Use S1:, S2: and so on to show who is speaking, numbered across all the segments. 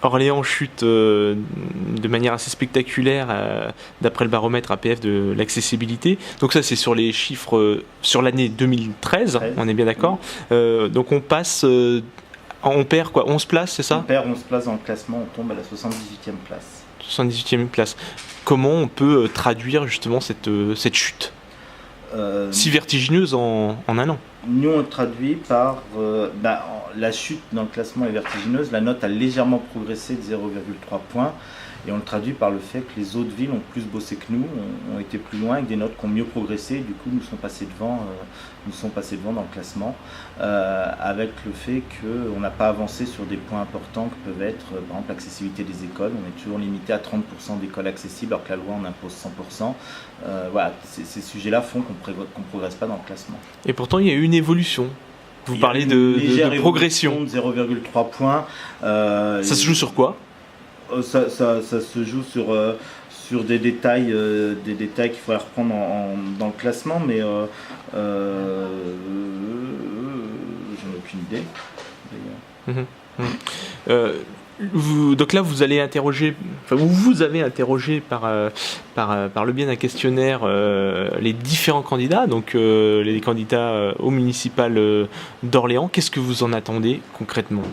S1: Orléans chute de manière assez spectaculaire d'après le baromètre APF de l'accessibilité. Donc ça c'est sur les chiffres sur l'année 2013, on est bien d'accord. Donc on perd quoi, 11 places, c'est ça?
S2: On perd 11 places dans le classement, on tombe à la 78e place.
S1: 78e place. Comment on peut traduire justement cette chute si vertigineuse en un an?
S2: Nous on le traduit par la chute dans le classement est vertigineuse, la note a légèrement progressé de 0,3 points et on le traduit par le fait que les autres villes ont plus bossé que nous, ont été plus loin avec des notes qui ont mieux progressé, du coup nous sont passés devant dans le classement avec le fait qu'on n'a pas avancé sur des points importants que peuvent être par exemple l'accessibilité des écoles. On est toujours limité à 30% d'écoles accessibles alors que la loi en impose 100%. Voilà, ces sujets-là font qu'on ne progresse pas dans le classement.
S1: Et pourtant il y a eu une évolution. Vous parlez de progression.
S2: De 0,3 points.
S1: Ça se joue sur quoi?
S2: Ça se joue sur des détails qu'il faudrait reprendre dans le classement, mais j'en ai aucune idée.
S1: Donc là, vous allez interroger, vous avez interrogé par le biais d'un questionnaire les différents candidats, donc les candidats au municipal d'Orléans. Qu'est-ce que vous en attendez concrètement?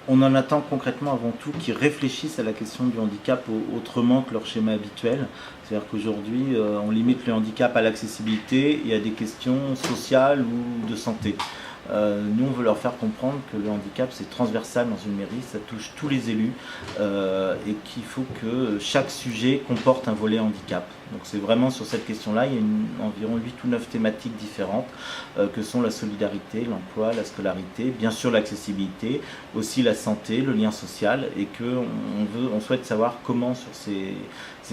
S2: On en attend concrètement avant tout qu'ils réfléchissent à la question du handicap autrement que leur schéma habituel. C'est-à-dire qu'aujourd'hui, on limite le handicap à l'accessibilité et à des questions sociales ou de santé. Nous, on veut leur faire comprendre que le handicap, c'est transversal dans une mairie, ça touche tous les élus et qu'il faut que chaque sujet comporte un volet handicap. Donc c'est vraiment sur cette question-là, il y a environ 8 ou 9 thématiques différentes que sont la solidarité, l'emploi, la scolarité, bien sûr l'accessibilité, aussi la santé, le lien social, et qu'on souhaite savoir comment sur ces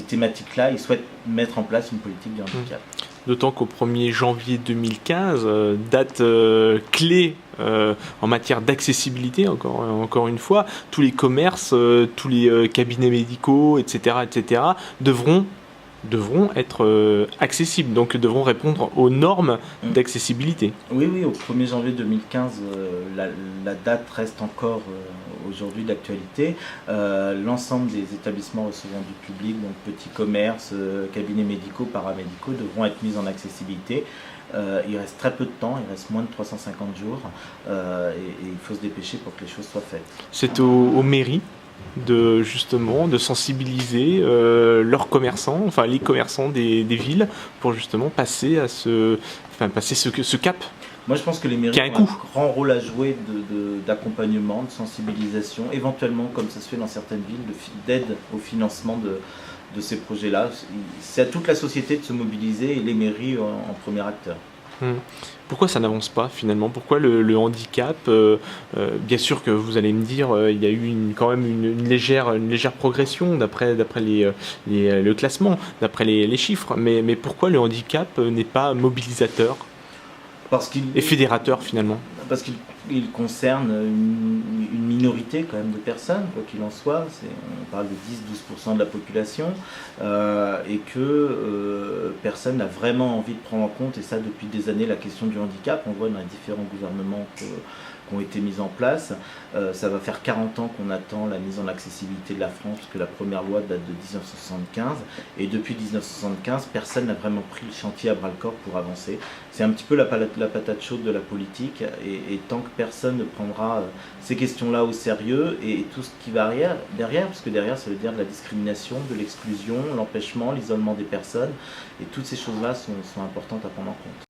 S2: thématiques-là, ils souhaitent mettre en place une politique du handicap.
S1: D'autant qu'au 1er janvier 2015, date clé en matière d'accessibilité, encore une fois, tous les commerces, tous les cabinets médicaux, etc., devront être accessibles, donc devront répondre aux normes d'accessibilité.
S2: Oui, au 1er janvier 2015, la date reste encore aujourd'hui d'actualité. L'ensemble des établissements recevant du public, donc petits commerces, cabinets médicaux, paramédicaux, devront être mis en accessibilité. Il reste très peu de temps, il reste moins de 350 jours et il faut se dépêcher pour que les choses soient faites.
S1: C'est aux mairies de sensibiliser leurs commerçants, enfin les commerçants des villes, pour justement passer ce cap.
S2: Moi je pense que les mairies ont un grand rôle à jouer d'accompagnement, de sensibilisation, éventuellement comme ça se fait dans certaines villes, d'aide au financement de ces projets-là. C'est à toute la société de se mobiliser et les mairies en premier acteur.
S1: Pourquoi ça n'avance pas finalement? Pourquoi le handicap bien sûr que vous allez me dire il y a eu quand même une légère progression d'après le classement, d'après les chiffres, mais pourquoi le handicap n'est pas mobilisateur et fédérateur finalement?
S2: Parce qu'il concerne une minorité quand même de personnes, quoi qu'il en soit. On parle de 10-12% de la population et que personne n'a vraiment envie de prendre en compte, et ça depuis des années, la question du handicap. On voit dans les différents gouvernements qui ont été mis en place. Ça va faire 40 ans qu'on attend la mise en accessibilité de la France, puisque la première loi date de 1975. Et depuis 1975, personne n'a vraiment pris le chantier à bras-le-corps pour avancer. C'est un petit peu la patate chaude de la politique. Et tant que personne ne prendra ces questions-là au sérieux et tout ce qui va derrière, parce que derrière, ça veut dire de la discrimination, de l'exclusion, l'empêchement, l'isolement des personnes. Et toutes ces choses-là sont importantes à prendre en compte.